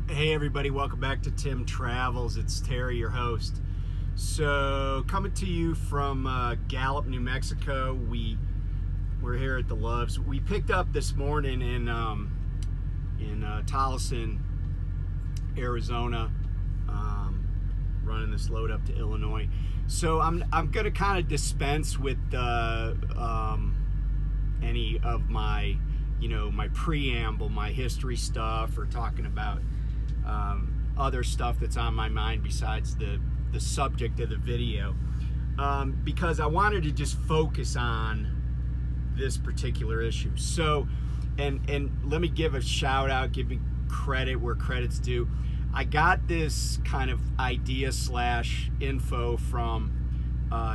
Hey everybody, welcome back to Tim Travels. It's Terry, your host. So coming to you from Gallup, New Mexico. We're here at the Loves. We picked up this morning in Tolleson, Arizona, running this load up to Illinois. So I'm going to kind of dispense with any of my my preamble, my history stuff, or talking about other stuff that's on my mind besides the subject of the video, because I wanted to just focus on this particular issue. So, and let me give a shout out, give me credit where credit's due. I got this kind of idea / info from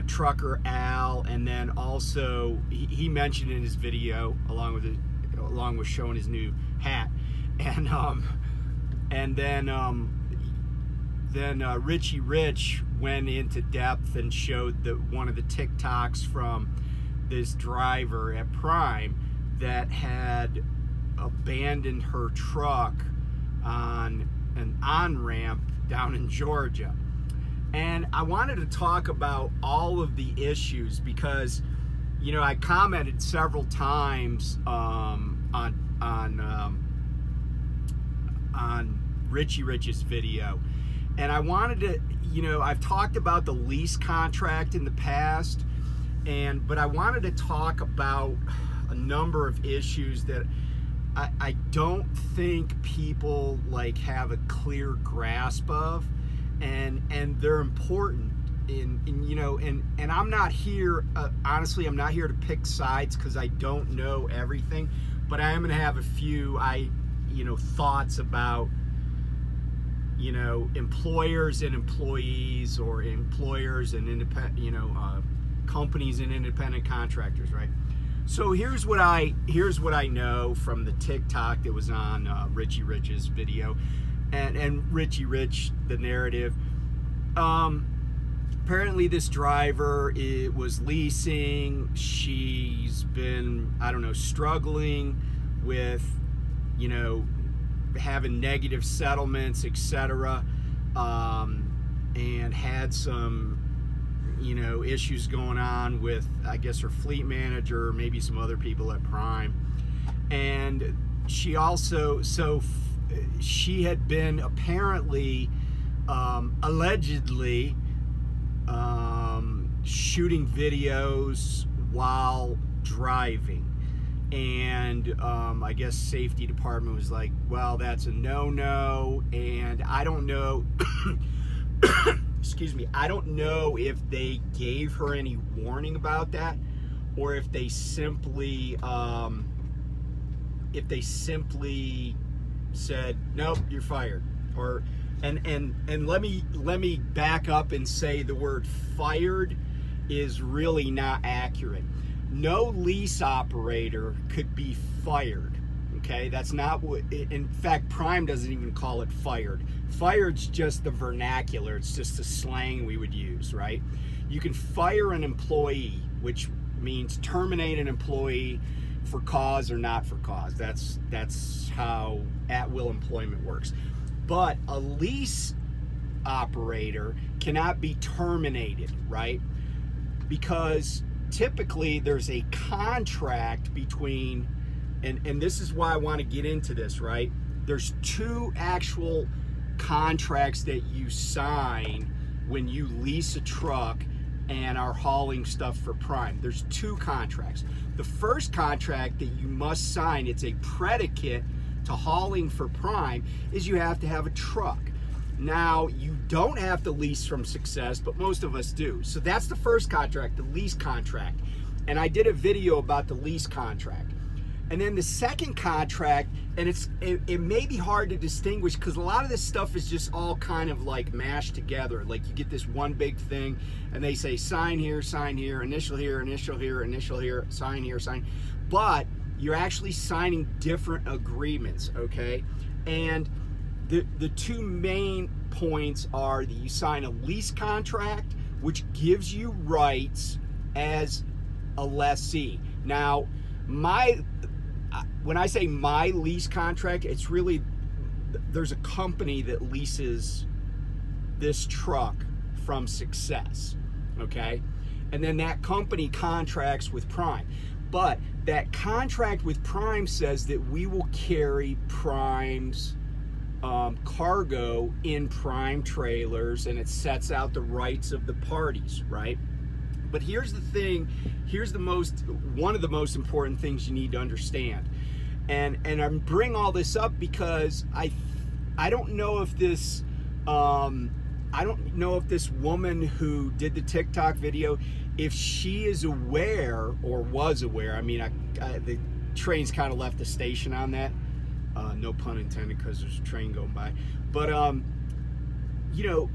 Trucker Al, and then also he mentioned in his video along with showing his new hat, and then Richie Rich went into depth and showed one of the TikToks from this driver at Prime that had abandoned her truck on an on-ramp down in Georgia. And I wanted to talk about all of the issues because, I commented several times on Richie Rich's video, and I wanted to, I've talked about the lease contract in the past, but I wanted to talk about a number of issues that I don't think people have a clear grasp of, and they're important. And I'm not here, honestly, I'm not here to pick sides because I don't know everything, but I am going to have a few thoughts about employers and employees, or employers and independent companies and independent contractors, right? So here's what I know from the TikTok that was on Richie Rich's video, and Richie Rich, the narrative. Apparently this driver, it was leasing. She's been, struggling with, having negative settlements, etc., and had some, issues going on with, I guess, her fleet manager, or maybe some other people at Prime. And she also, she had been apparently, allegedly, shooting videos while driving, and I guess safety department was like, well, that's a no-no. And I don't know excuse me, I don't know if they gave her any warning about that, or if they simply said, nope, you're fired. Or and let me back up and say the word fired is really not accurate. No lease operator could be fired, okay? That's not what, in fact, Prime doesn't even call it fired. Fired's just the vernacular, it's just the slang we would use, right? You can fire an employee, which means terminate an employee for cause or not for cause. That's how at-will employment works. But a lease operator cannot be terminated, right? Because typically there's a contract between, and this is why I want to get into this, right? There's two actual contracts that you sign when you lease a truck and are hauling stuff for Prime. There's two contracts. The first contract that you must sign, it's a predicate to hauling for Prime, is you have to have a truck. Now, you don't have to lease from Success, but most of us do. So that's the first contract, the lease contract. And I did a video about the lease contract. And then the second contract, and it may be hard to distinguish because a lot of this stuff is just all kind of like mashed together. Like you get this one big thing and they say sign here, initial here, initial here, initial here, sign here, sign. But you're actually signing different agreements, okay? And the two main points are that you sign a lease contract, which gives you rights as a lessee. Now, when I say my lease contract, it's really there's a company that leases this truck from Success, okay? And then that company contracts with Prime. But that contract with Prime says that we will carry Prime's cargo in Prime trailers, and it sets out the rights of the parties, right? But here's the thing, here's one of the most important things you need to understand. And I bring all this up because I don't know if this woman who did the TikTok video, if she is aware or was aware. I mean, the train's kind of left the station on that. No pun intended, because there's a train going by. But, you know,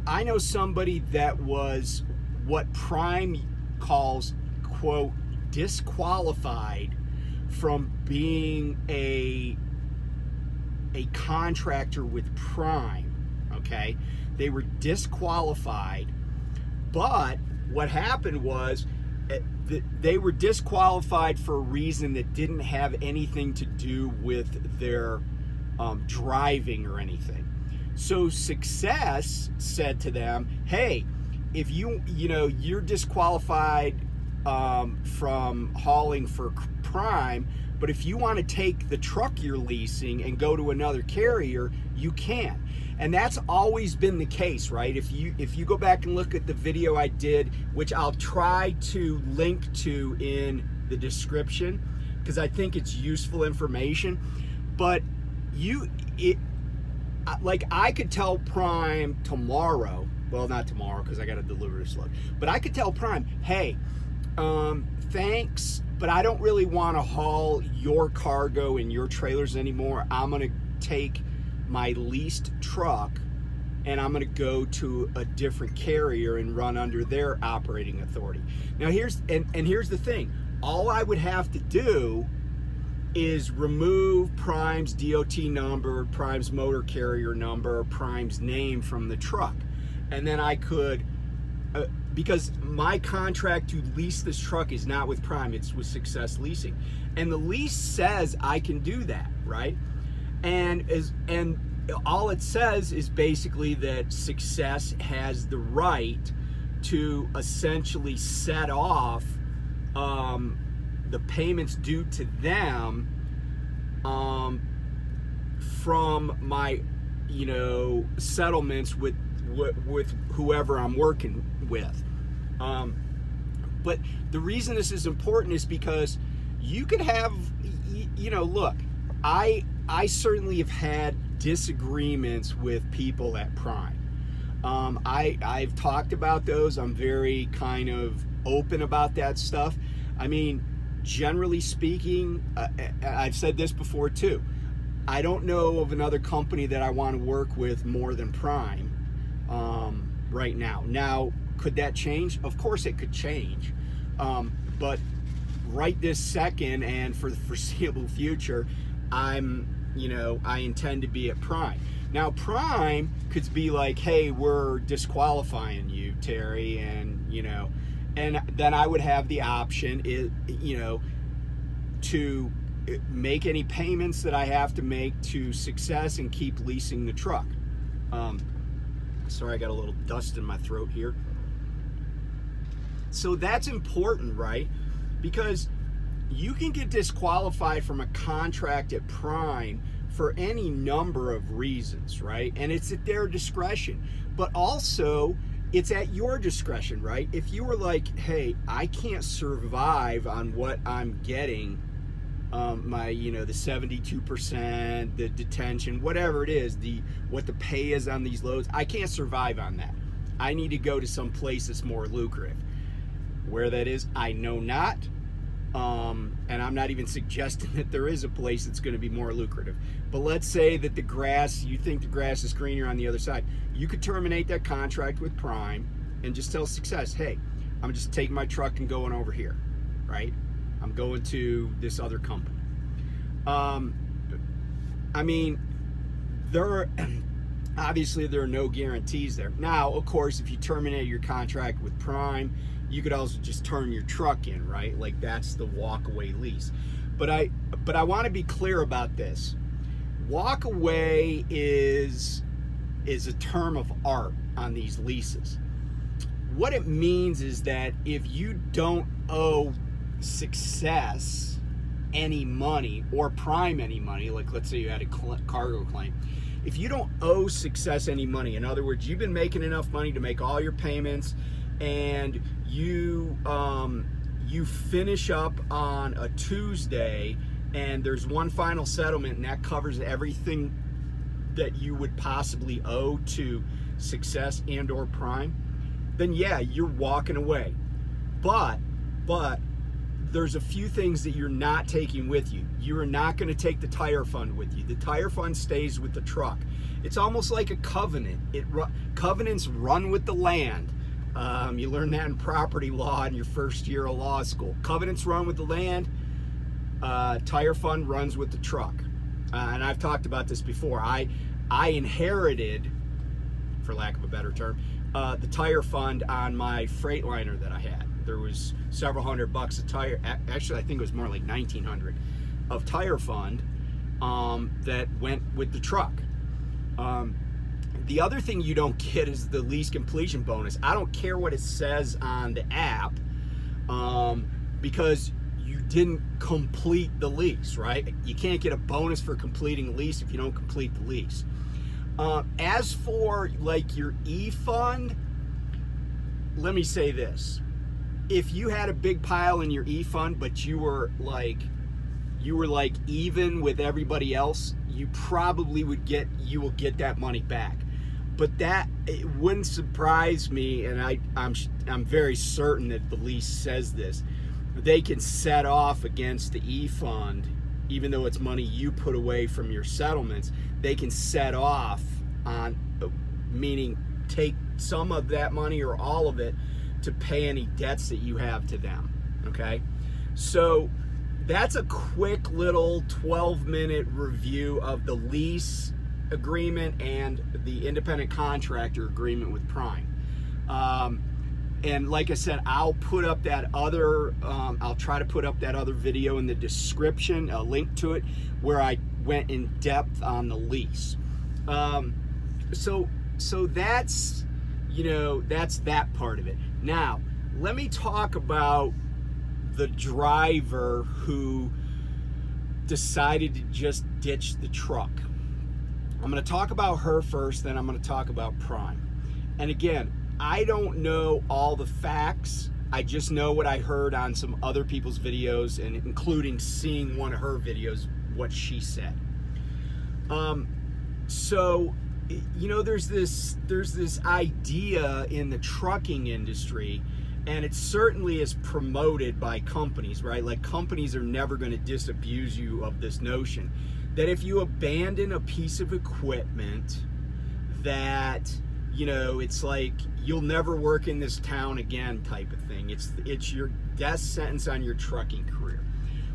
I know somebody that was what Prime calls, quote, disqualified from being a contractor with Prime, okay? They were disqualified, but what happened was they were disqualified for a reason that didn't have anything to do with their driving or anything. So Success said to them, hey, if you're disqualified from hauling for Prime, but if you want to take the truck you're leasing and go to another carrier, you can. And that's always been the case, right? If you go back and look at the video I did, which I'll try to link to in the description, because I think it's useful information. But like, I could tell Prime tomorrow, well, not tomorrow because I got to deliver this load, but I could tell Prime, hey, thanks, but I don't really want to haul your cargo in your trailers anymore. I'm going to take my leased truck and I'm going to go to a different carrier and run under their operating authority. Now here's the thing. All I would have to do is remove Prime's DOT number, Prime's motor carrier number, Prime's name from the truck. And then I could, because my contract to lease this truck is not with Prime, it's with Success Leasing. And the lease says I can do that, right? And all it says is basically that Success has the right to essentially set off the payments due to them from my, settlements with whoever I'm working with. But the reason this is important is because you could have, look, I certainly have had disagreements with people at Prime. I've talked about those. I'm very kind of open about that stuff. I mean, generally speaking, I've said this before too, I don't know of another company that I want to work with more than Prime right now. Now, could that change? Of course it could change. But right this second and for the foreseeable future, I intend to be at Prime. Now, Prime could be like, hey, we're disqualifying you, Terry, and and then I would have the option, to make any payments that I have to make to Success and keep leasing the truck. Sorry, I got a little dust in my throat here. So that's important, right? Because you can get disqualified from a contract at Prime for any number of reasons, right? And it's at their discretion. But also, it's at your discretion, right? If you were like, hey, I can't survive on what I'm getting, the 72%, the detention, whatever it is, what the pay is on these loads, I can't survive on that. I need to go to some place that's more lucrative. Where that is, I know not. And I'm not even suggesting that there is a place that's going to be more lucrative. But let's say that you think the grass is greener on the other side. You could terminate that contract with Prime and just tell Success, hey, I'm just taking my truck and going over here, right? I'm going to this other company. I mean, obviously there are no guarantees there. Now, of course, if you terminate your contract with Prime, you could also just turn your truck in, right? Like, that's the walkaway lease. But I want to be clear about this. walk away is a term of art on these leases. What it means is that if you don't owe Success any money or Prime any money, like let's say you had a cargo claim, if you don't owe Success any money, in other words, you've been making enough money to make all your payments, and you finish up on a Tuesday, and there's one final settlement, and that covers everything that you would possibly owe to Success and or Prime, then yeah, you're walking away. But there's a few things that you're not taking with you. You are not going to take the tire fund with you. The tire fund stays with the truck. It's almost like a covenant. Covenants run with the land. You learn that in property law in your first year of law school. Covenants run with the land. Tire fund runs with the truck. And I've talked about this before. I inherited, for lack of a better term, the tire fund on my Freightliner that I had. There was several $100 a tire. Actually, I think it was more like $1,900 of tire fund that went with the truck. The other thing you don't get is the lease completion bonus. I don't care what it says on the app, because you didn't complete the lease, right? You can't get a bonus for completing a lease if you don't complete the lease. As for like your e-fund, let me say this. If you had a big pile in your e-fund, but you were like even with everybody else, you probably will get that money back. But that, it wouldn't surprise me, and I'm very certain that the lease says this. They can set off against the e-fund, even though it's money you put away from your settlements. They can set off on, meaning take some of that money or all of it to pay any debts that you have to them, okay? So that's a quick little 12-minute review of the lease agreement and the independent contractor agreement with Prime. And like I said, I'll put up that other, I'll try to put up that other video in the description, a link to it, where I went in depth on the lease. So that's, you know, that's that part of it. Now, let me talk about the driver who decided to just ditch the truck. I'm going to talk about her first, then I'm going to talk about Prime. And again, I don't know all the facts. I just know what I heard on some other people's videos, and including seeing one of her videos, what she said. So, you know, there's this idea in the trucking industry, and it certainly is promoted by companies, right? Like, companies are never going to disabuse you of this notion that if you abandon a piece of equipment, that, you know, it's like you'll never work in this town again type of thing. It's your death sentence on your trucking career.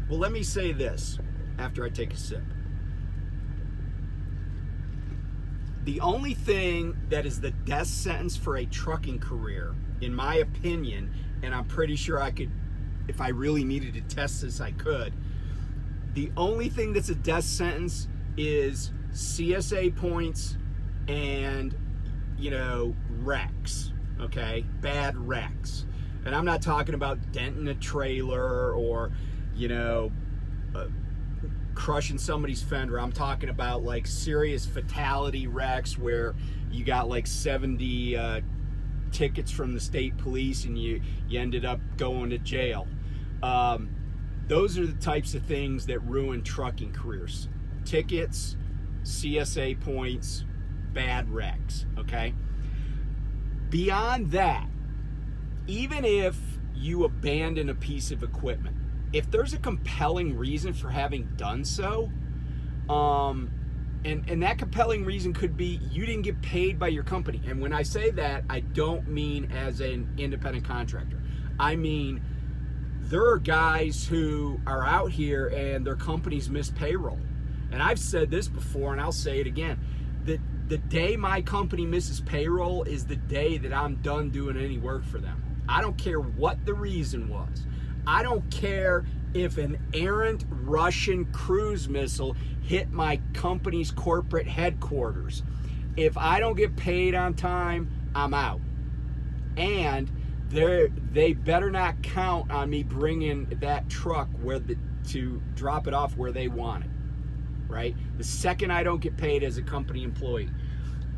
Well, let me say this after I take a sip. The only thing that is the death sentence for a trucking career, in my opinion, and I'm pretty sure I could, if I really needed to test this, I could. The only thing that's a death sentence is CSA points and, you know, wrecks, okay? Bad wrecks. And I'm not talking about denting a trailer or, you know, crushing somebody's fender. I'm talking about like serious fatality wrecks where you got like 70 tickets from the state police and you ended up going to jail. Those are the types of things that ruin trucking careers. Tickets, CSA points, bad wrecks, okay? Beyond that, even if you abandon a piece of equipment, if there's a compelling reason for having done so, and that compelling reason could be you didn't get paid by your company. And when I say that, I don't mean as an independent contractor. I mean, there are guys who are out here and their companies miss payroll. And I've said this before, and I'll say it again. The day my company misses payroll is the day that I'm done doing any work for them. I don't care what the reason was. I don't care if an errant Russian cruise missile hit my company's corporate headquarters. If I don't get paid on time, I'm out. And they better not count on me bringing that truck to drop it off where they want it, right? The second I don't get paid as a company employee,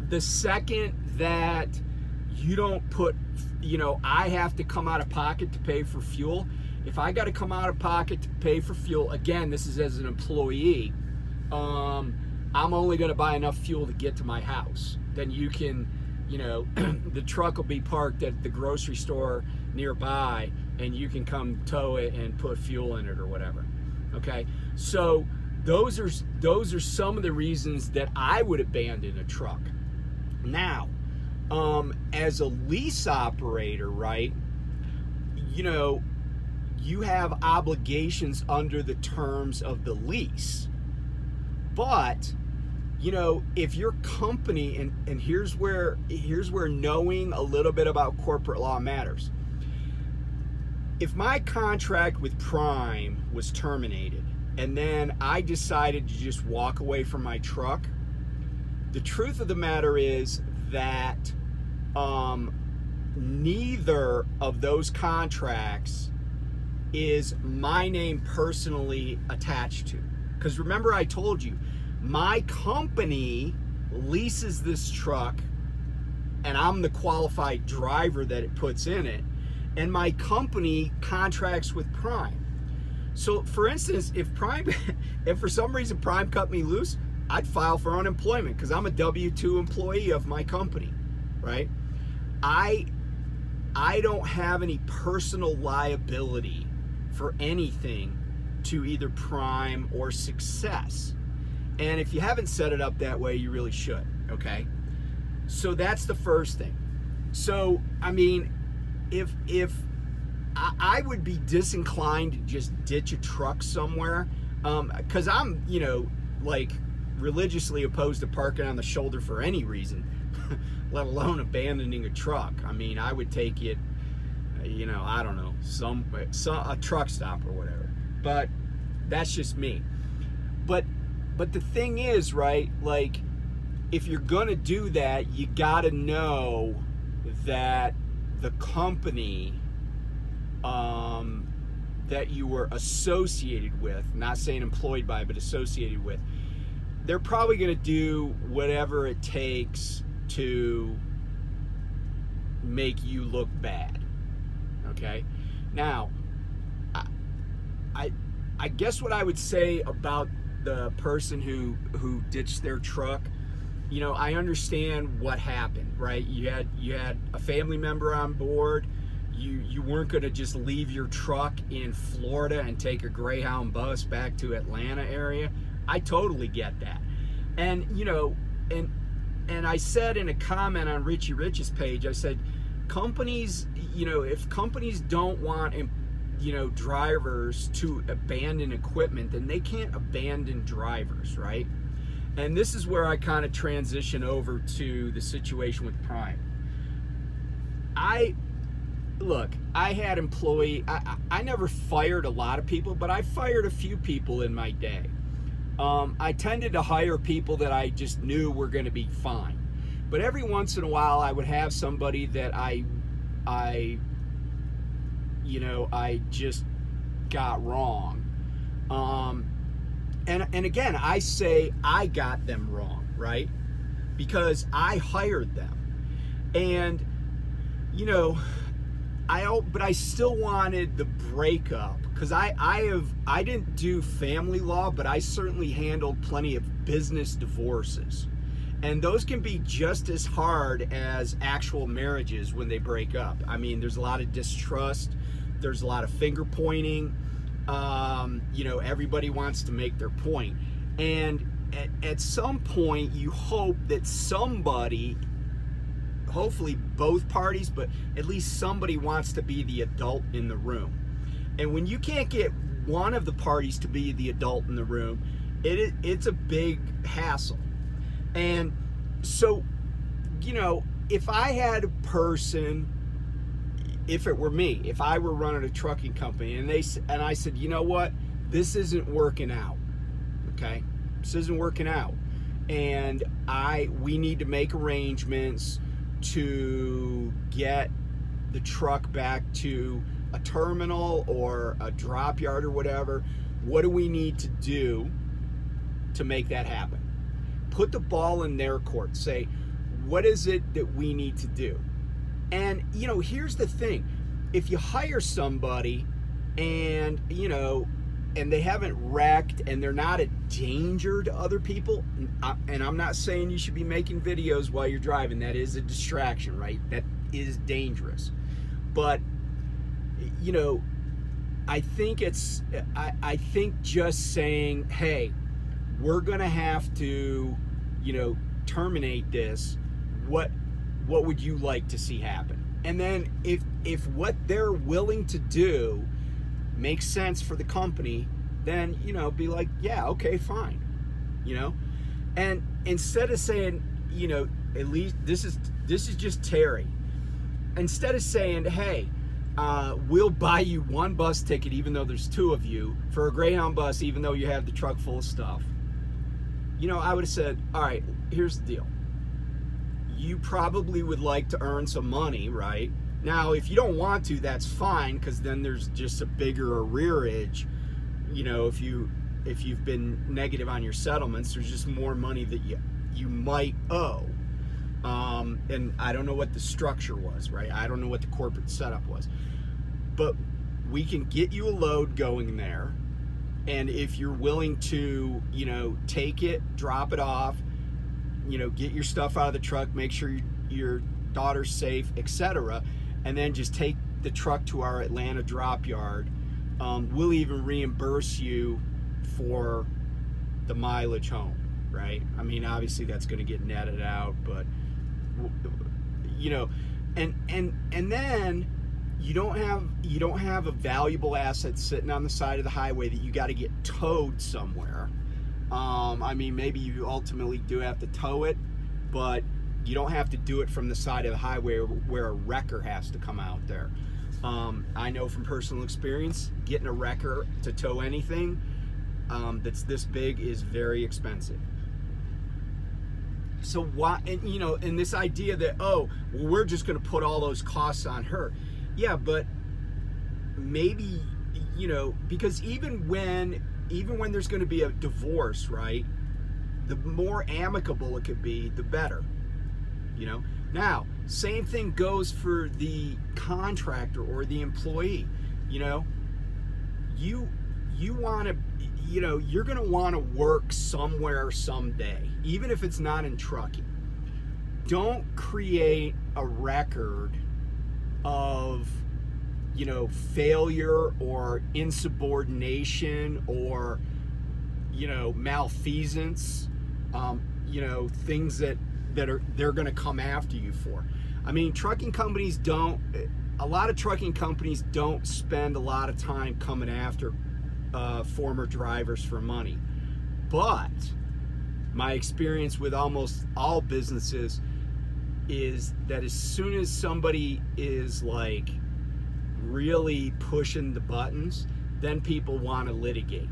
the second that you don't put, I have to come out of pocket to pay for fuel. If I got to come out of pocket to pay for fuel, again, this is as an employee, I'm only going to buy enough fuel to get to my house. Then you can, the truck will be parked at the grocery store nearby, and you can come tow it and put fuel in it or whatever. Okay, so those are some of the reasons that I would abandon a truck. Now, as a lease operator, right, you have obligations under the terms of the lease. But, if your company, and here's where knowing a little bit about corporate law matters. If my contract with Prime was terminated and then I decided to just walk away from my truck, the truth of the matter is that neither of those contracts is my name personally attached to. Because remember, I told you, my company leases this truck and I'm the qualified driver that it puts in it, and my company contracts with Prime. So for instance, if for some reason Prime cut me loose, I'd file for unemployment because I'm a W-2 employee of my company, right? I don't have any personal liability for anything to either Prime or Success. And if you haven't set it up that way, you really should, okay? So that's the first thing. So, I mean, if I would be disinclined to just ditch a truck somewhere, because I'm, like religiously opposed to parking on the shoulder for any reason, let alone abandoning a truck. I mean, I would take it, I don't know, a truck stop or whatever. But that's just me. But the thing is, right, like, if you're gonna do that, you gotta know that the company that you were associated with, not saying employed by, but associated with, they're probably gonna do whatever it takes to make you look bad, okay? Now, I guess what I would say about the person who ditched their truck, I understand what happened, right? You had a family member on board. You weren't going to just leave your truck in Florida and take a Greyhound bus back to Atlanta area. I totally get that. And and I said in a comment on Richie Rich's page, I said, companies, if companies don't want drivers to abandon equipment, then they can't abandon drivers, right? And this is where I kind of transition over to the situation with Prime. Look, I had I never fired a lot of people, but I fired a few people in my day. I tended to hire people that I just knew were going to be fine. But every once in a while, I would have somebody that I just got wrong. And again, I say I got them wrong, right? Because I hired them. And, but I still wanted the breakup, because I didn't do family law, but I certainly handled plenty of business divorces. And those can be just as hard as actual marriages when they break up. I mean, there's a lot of distrust. There's a lot of finger pointing. Everybody wants to make their point. And at some point, you hope that somebody, hopefully both parties, but at least somebody wants to be the adult in the room. And when you can't get one of the parties to be the adult in the room, it's a big hassle. And so, if I had a person, if it were me, if I were running a trucking company and I said, you know what, this isn't working out, okay? This isn't working out. And we need to make arrangements to get the truck back to a terminal or a drop yard or whatever. What do we need to do to make that happen? Put the ball in their court. Say, what is it that we need to do? And, you know, here's the thing. If you hire somebody and, you know, and they haven't wrecked and they're not a danger to other people, and I'm not saying you should be making videos while you're driving. That is a distraction, right? That is dangerous. But, you know, I think I think just saying, hey, we're going to have to, you know, terminate this. What would you like to see happen? And then if what they're willing to do makes sense for the company, then, you know, be like, yeah, okay, fine, you know. And instead of saying, you know, at least this is just Terry, instead of saying, hey, we'll buy you one bus ticket even though there's two of you for a Greyhound bus even though you have the truck full of stuff, you know, I would have said, all right, here's the deal. You probably would like to earn some money, right? Now, if you don't want to, that's fine, because then there's just a bigger arrearage. You know, if you've been negative on your settlements, there's just more money that you might owe. And I don't know what the structure was, right? I don't know what the corporate setup was. But we can get you a load going there. And if you're willing to, you know, take it, drop it off, you know, get your stuff out of the truck, make sure your daughter's safe, etc., and then just take the truck to our Atlanta drop yard. We'll even reimburse you for the mileage home, right? I mean, obviously that's going to get netted out, but, you know, and then you don't have a valuable asset sitting on the side of the highway that you got to get towed somewhere. I mean, maybe you ultimately do have to tow it, but you don't have to do it from the side of the highway where a wrecker has to come out there. I know from personal experience, getting a wrecker to tow anything that's this big is very expensive. So why, and you know, and this idea that, oh, well, we're just going to put all those costs on her. Yeah, but maybe, you know, because even when there's going to be a divorce, right, the more amicable it could be, the better, you know. Now, same thing goes for the contractor or the employee. You know, you want to, you know, you're going to want to work somewhere someday, even if it's not in trucking. Don't create a record of, you know, failure or insubordination or, you know, malfeasance, you know, things that they're going to come after you for. I mean, a lot of trucking companies don't spend a lot of time coming after former drivers for money. But my experience with almost all businesses is that as soon as somebody is like really pushing the buttons, then people want to litigate.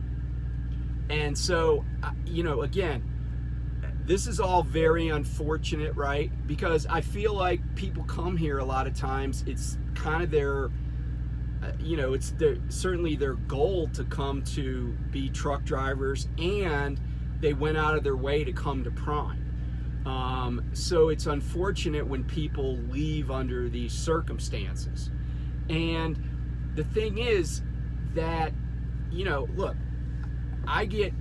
And so, you know, again, this is all very unfortunate, right? Because I feel like people come here a lot of times, it's kind of their, you know, it's certainly their goal to come to be truck drivers, and they went out of their way to come to Prime. So it's unfortunate when people leave under these circumstances. And the thing is that, you know, look, I get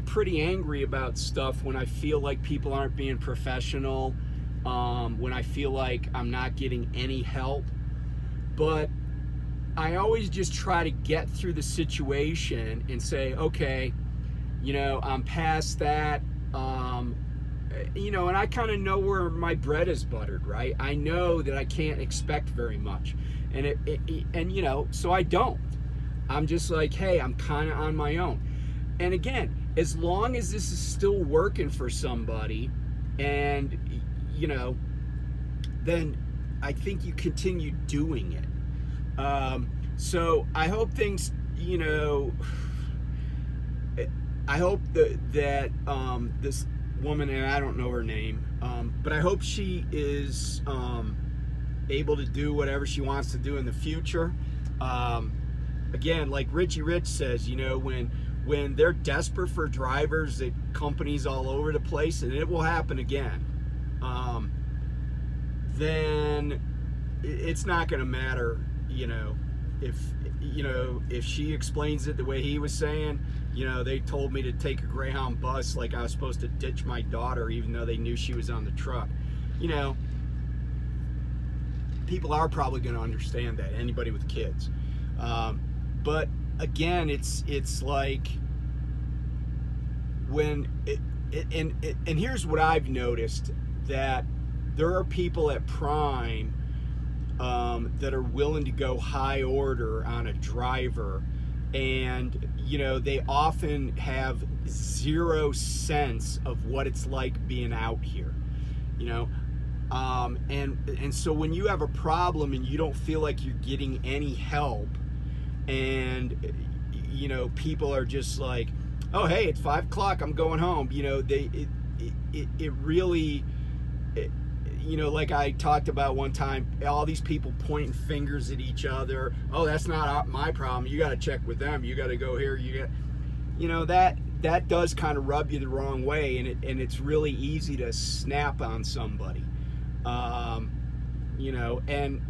pretty angry about stuff when I feel like people aren't being professional, when I feel like I'm not getting any help. But I always just try to get through the situation and say, okay, you know, I'm past that. You know, and I kind of know where my bread is buttered, right? I know that I can't expect very much, and and you know, so I don't. I'm just like, hey, I'm kind of on my own. And again, as long as this is still working for somebody, and you know, then I think you continue doing it. So I hope things, you know, I hope that this woman, and I don't know her name, but I hope she is able to do whatever she wants to do in the future. Again, like Richie Rich says, you know, when they're desperate for drivers at companies all over the place, and it will happen again, then it's not going to matter, you know, if she explains it the way he was saying, you know, they told me to take a Greyhound bus like I was supposed to ditch my daughter even though they knew she was on the truck. You know, people are probably going to understand that, anybody with kids. But again, it's like when and here's what I've noticed, that there are people at Prime that are willing to go high order on a driver, and you know, they often have zero sense of what it's like being out here, you know. And so when you have a problem and you don't feel like you're getting any help, and you know, people are just like, oh hey, it's 5 o'clock, I'm going home, you know, it really, you know, like I talked about one time, all these people pointing fingers at each other. Oh, that's not my problem, you got to check with them, you got to go here, you know, that does kind of rub you the wrong way, and it's really easy to snap on somebody, you know, and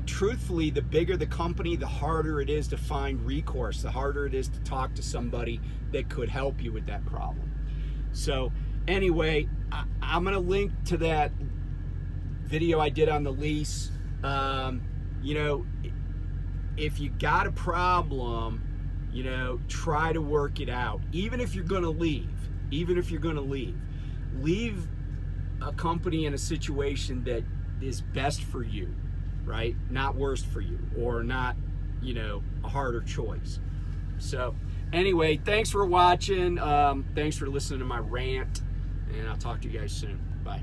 truthfully, the bigger the company, the harder it is to find recourse, the harder it is to talk to somebody that could help you with that problem. So anyway, I'm going to link to that video I did on the lease. You know, if you got a problem, you know, try to work it out. Even if you're going to leave, leave a company in a situation that is best for you, right? Not worst for you, or not, you know, a harder choice. So anyway, thanks for watching. Thanks for listening to my rant, and I'll talk to you guys soon. Bye.